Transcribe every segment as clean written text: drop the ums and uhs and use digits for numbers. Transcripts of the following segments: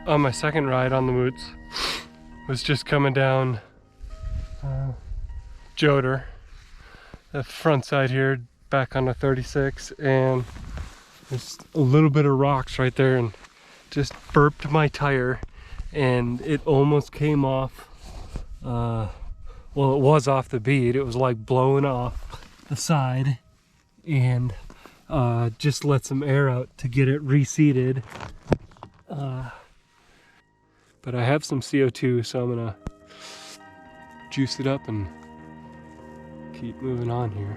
on my second ride on the Moots. Was just coming down Joder, the front side here, back on the 36, and there's a little bit of rocks right there, and just burped my tire, and it almost came off. Well, it was off the bead. It was like blowing off the side, and just let some air out to get it reseated. But I have some CO2, so I'm gonna juice it up and keep moving on here.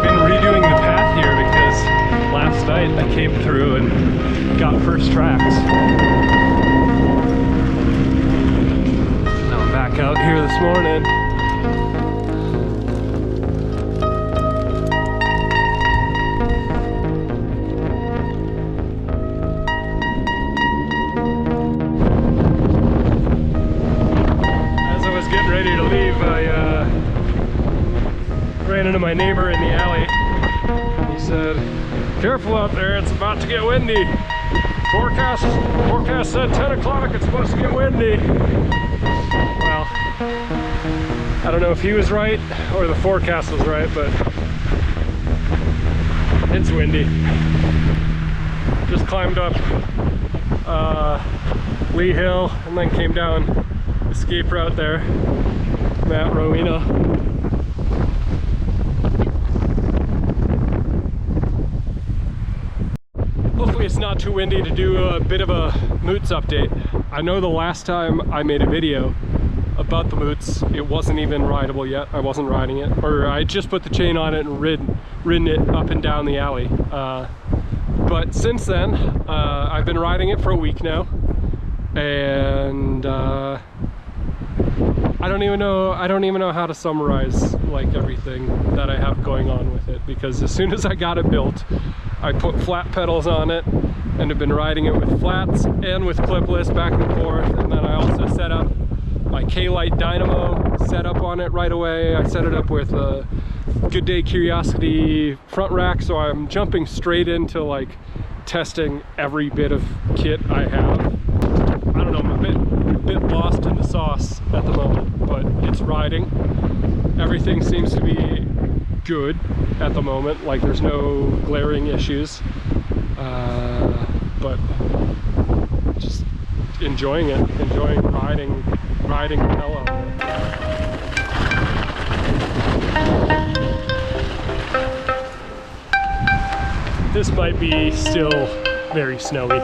Been redoing the path here because last night I came through and got first tracks. Now I'm back out here this morning. As I was getting ready to leave, I ran into my neighbor in the alley. He said, "Careful out there, it's about to get windy. Forecast said 10 o'clock, it's supposed to get windy." Well, I don't know if he was right or the forecast was right, but it's windy. Just climbed up Lee Hill and then came down escape route there, Mount Rowena. Hopefully it's not too windy to do a bit of a Moots update. I know the last time I made a video about the Moots, it wasn't even rideable yet. I wasn't riding it, or I just put the chain on it and ridden it up and down the alley. But since then, I've been riding it for a week now, and I don't even know how to summarize like everything that I have going on with it, because as soon as I got it built, I put flat pedals on it and have been riding it with flats and with clipless back and forth. And then I also set up my K-Lite dynamo setup on it right away. I set it up with a Good Day Curiosity front rack, so I'm jumping straight into like testing every bit of kit I have. I don't know, I'm a bit lost in the sauce at the moment, but it's riding. Everything seems to be good at the moment, like there's no glaring issues, but just enjoying riding the hell out of it. This might be still very snowy.